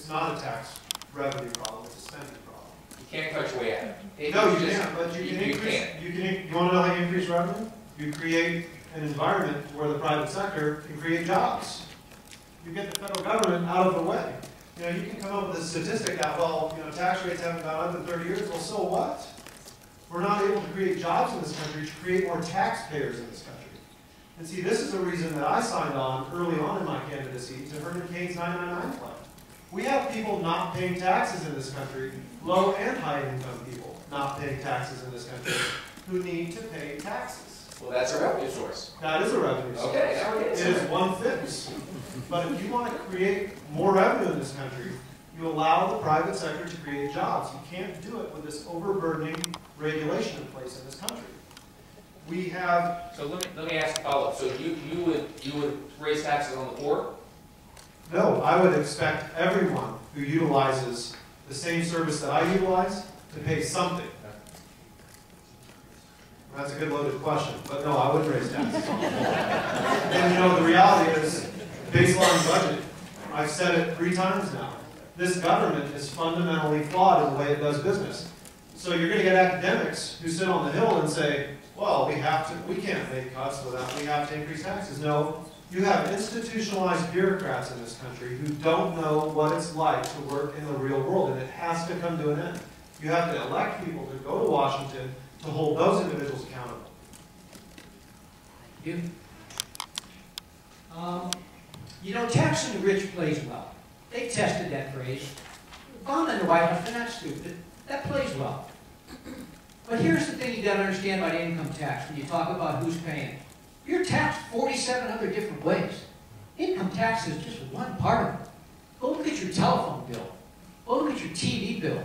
it's not a tax revenue problem, it's a spending problem. You can't cut your way out of it. No, you can't, but you can increase, you want to know how you increase revenue? You create an environment where the private sector can create jobs. You get the federal government out of the way. You know, you can come up with a statistic that, well, you know, tax rates haven't gone up in 30 years. Well, so what? We're not able to create jobs in this country to create more taxpayers in this country. And see, this is the reason that I signed on early on in my candidacy to Herman Cain's 999 plan. We have people not paying taxes in this country, low and high income people not paying taxes in this country, who need to pay taxes. Well, that's a revenue source. That is a revenue source. Okay, it is one fix. But if you want to create more revenue in this country, you allow the private sector to create jobs. You can't do it with this overburdening regulation in place in this country. We have. So let me ask a follow-up. So you would raise taxes on the poor? No, I would expect everyone who utilizes the same service that I utilize to pay something. That's a good loaded question, but no, I wouldn't raise taxes. And you know, the reality is, baseline budget, I've said it 3 times now, this government is fundamentally flawed in the way it does business. So you're going to get academics who sit on the Hill and say, well, we can't make cuts without, we have to increase taxes. No, you have institutionalized bureaucrats in this country who don't know what it's like to work in the real world, and it has to come to an end. You have to elect people to go to Washington to hold those individuals accountable. You know, taxing the rich plays well. They tested that phrase. Obama in the White House, they're not stupid. That plays well. But here's the thing you got to understand about income tax when you talk about who's paying. You're taxed 4,700 different ways. Income tax is just one part of it. Go look at your telephone bill. Go look at your TV bill.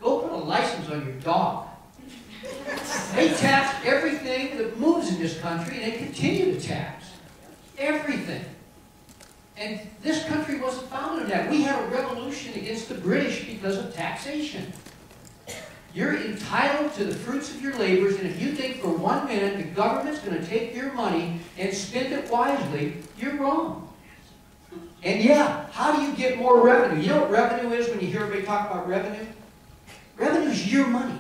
Go put a license on your dog. They tax everything that moves in this country, and they continue to tax everything. And this country wasn't founded on that. We had a revolution against the British because of taxation. You're entitled to the fruits of your labors, and if you think for 1 minute the government's going to take your money and spend it wisely, you're wrong. And yeah, how do you get more revenue? You know what revenue is when you hear everybody talk about revenue? Revenue is your money.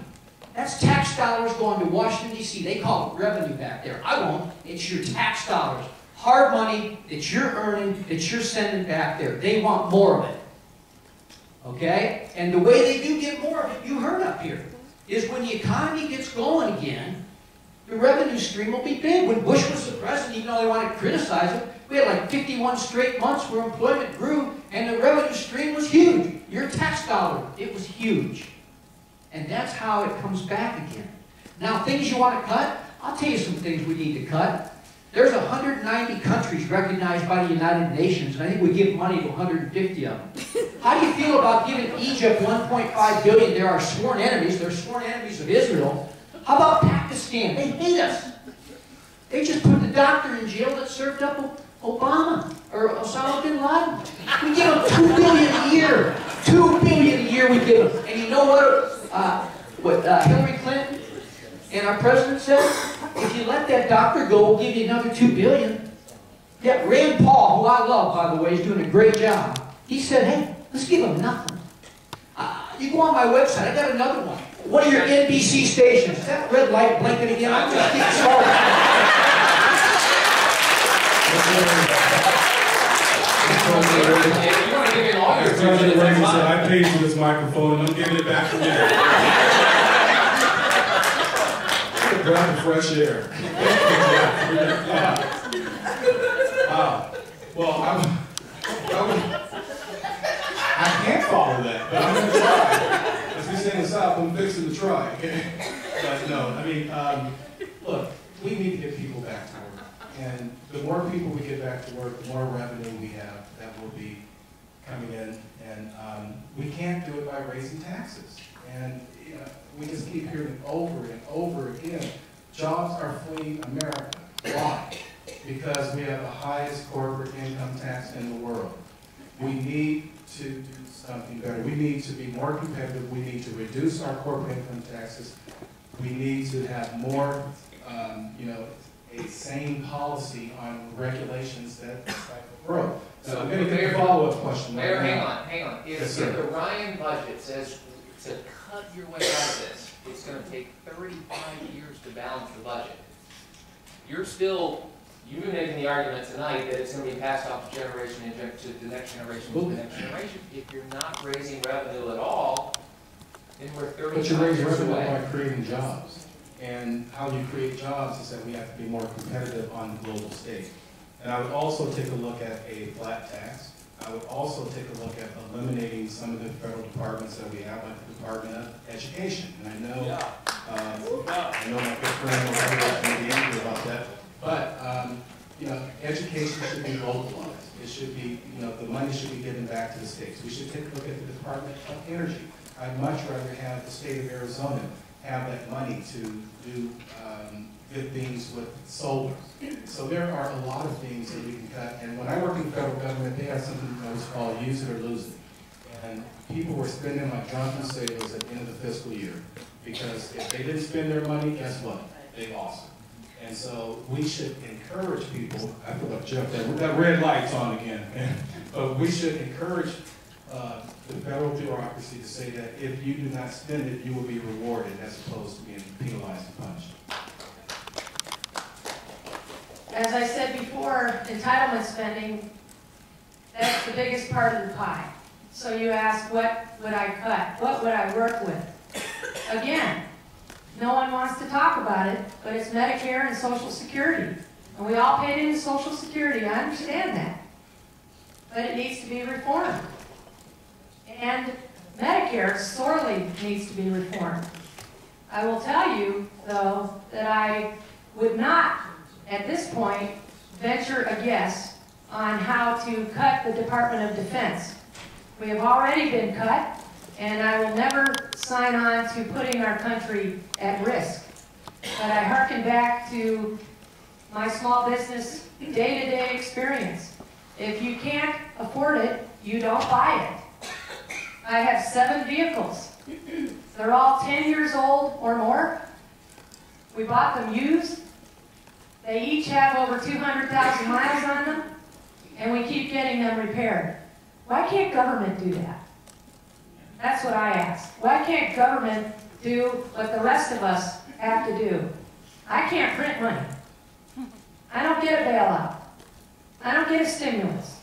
That's tax dollars going to Washington, D.C. They call it revenue back there. I won't. It's your tax dollars. Hard money that you're earning, that you're sending back there. They want more of it. Okay? And the way they do get more of it, you heard up here, is when the economy gets going again, the revenue stream will be big. When Bush was the president, even though they wanted to criticize him, we had like 51 straight months where employment grew and the revenue stream was huge. Your tax dollar, it was huge. And that's how it comes back again. Now, things you want to cut, I'll tell you some things we need to cut. There's 190 countries recognized by the United Nations, and I think we give money to 150 of them. How do you feel about giving Egypt $1.5 billion? They're our sworn enemies. They're sworn enemies of Israel. How about Pakistan? They hate us. They just put the doctor in jail that served up Obama or Osama bin Laden. We give them $2 billion a year. $2 billion a year we give them. And you know what Hillary Clinton and our president said? If you let that doctor go, we'll give you another $2 billion. Yeah, Rand Paul, who I love, by the way, is doing a great job. He said, hey, let's give him nothing. You go on my website, I got another one. One of your NBC stations. Is that red light blinking again? I'm just getting started. If you want to give me an audience, I paid for this microphone and I'm giving it back to you. Breath of fresh air. Well, I can't follow that, but I'm going to try. As we say in the South, I'm fixing to try, okay? But no, I mean, look, we need to get people back to work. And the more people we get back to work, the more revenue we have that will be coming in. And we can't do it by raising taxes. And we just keep hearing over and over again, jobs are fleeing America. Why? Because we have the highest corporate income tax in the world. We need to do something better. We need to be more competitive. We need to reduce our corporate income taxes. We need to have more, a sane policy on regulations that stifle growth. So I'm going to get a follow-up question. Mayor, hang on. Yes, If sir. the Ryan budget says to cut your way out of this, it's gonna take 35 years to balance the budget. You've been making the argument tonight that it's gonna be passed off to generation to the next generation to the next generation. If you're not raising revenue at all, then we're 35 But you raise years revenue away. by creating jobs. And how you create jobs is that we have to be more competitive on the global stage. And I would also take a look at a flat tax. I would also take a look at eliminating some of the federal departments that we have, like the Department of Education. And I know, I know my good friend will be angry about that. But, you know, education should be localized. It should be, you know, the money should be given back to the states. We should take a look at the Department of Energy. I'd much rather have the state of Arizona have that money to do good things with solar. So there are a lot of things that we can cut. And when I worked in the federal government, they had something that was called use it or lose it. And people were spending like drunken sailors at the end of the fiscal year. Because if they didn't spend their money, guess what? They lost it. And so we should encourage people. I feel like Jeff, that red light's on again. But we should encourage the federal bureaucracy to say that if you do not spend it, you will be rewarded as opposed to being penalized and punished. As I said before, entitlement spending, that's the biggest part of the pie. So you ask, what would I cut? What would I work with? Again, no one wants to talk about it, but it's Medicare and Social Security. And we all paid into Social Security, I understand that. But it needs to be reformed. And Medicare sorely needs to be reformed. I will tell you, though, that I would not, at this point, venture a guess on how to cut the Department of Defense. We have already been cut, and I will never sign on to putting our country at risk. But I hearken back to my small business day-to-day experience. If you can't afford it, you don't buy it. I have 7 vehicles. They're all 10 years old or more. We bought them used. They each have over 200,000 miles on them, and we keep getting them repaired. Why can't government do that? That's what I ask. Why can't government do what the rest of us have to do? I can't print money. I don't get a bailout. I don't get a stimulus.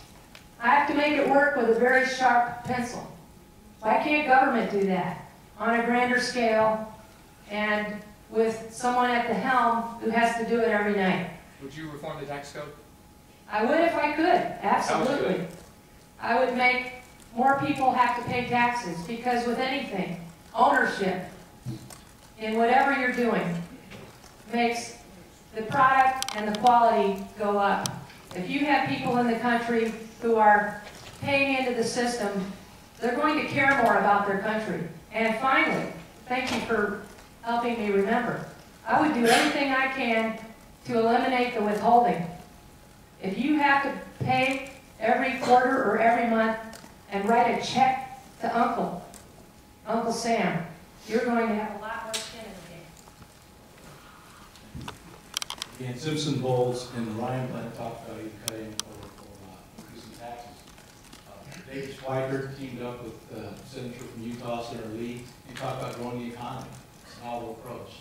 I have to make it work with a very sharp pencil. Why can't government do that on a grander scale and with someone at the helm who has to do it every night? Would you reform the tax code? I would if I could, absolutely. I would make more people have to pay taxes because with anything, ownership in whatever you're doing makes the product and the quality go up. If you have people in the country who are paying into the system, they're going to care more about their country. And finally, thank you for helping me remember. I would do everything I can to eliminate the withholding. If you have to pay every quarter or every month and write a check to Uncle Sam, you're going to have a lot more skin in the game. Again, Simpson Bowles and the Ryan plan talked about even cutting or increasing taxes. David Schweiker teamed up with Senator from Utah, Senator Lee, and talked about growing the economy. It's a novel approach.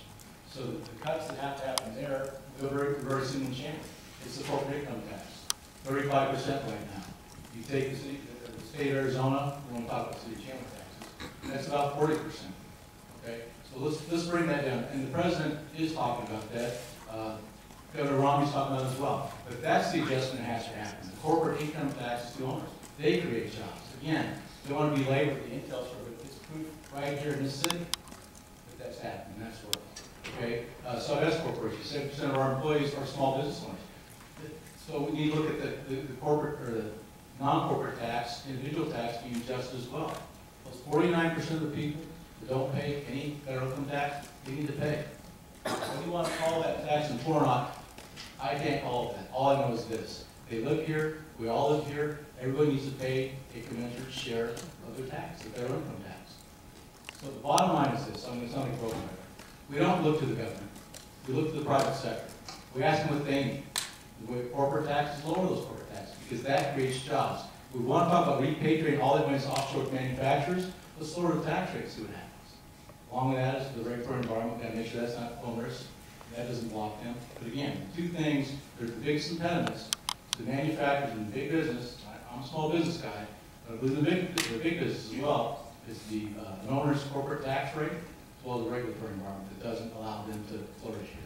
So the cuts that have to happen there, they're very similar in chamber. It's the corporate income tax, 35% right now. You take the state of Arizona, we won't talk about city chamber taxes. That's about 40%. Okay, so let's bring that down. And the president is talking about that. Governor Romney's talking about it as well. But that's the adjustment that has to happen. The corporate income tax is to owners. They create jobs. Again, they want to be labor at the Intel store, but it's proof right here in this city that that's happening. That's what. Okay, so that's corporations. 7% of our employees are small business owners. So we need to look at the corporate or the non-corporate tax, individual tax being adjusted as well. Those 49% of the people that don't pay any federal income tax, they need to pay. Whether you want to call that tax and or not, I can't call it that. All I know is this. They live here, we all live here, everybody needs to pay a commensurate share of their tax, the federal income tax. So the bottom line is this, I'm going to sound like a broken record. We don't look to the government, we look to the private sector. We ask them what they need. The way corporate taxes, lower those corporate taxes, because that creates jobs. We want to talk about repatriating all that money to offshore manufacturers. Let's lower the tax rate, see what happens. Along with that is the regulatory environment, we got to make sure that's not onerous, that doesn't block them. But again, two things, there's the biggest impediments to manufacturers and big business. I'm a small business guy, but I believe the big business as well is the onerous corporate tax rate, as well as the regulatory environment that doesn't allow them to flourish here.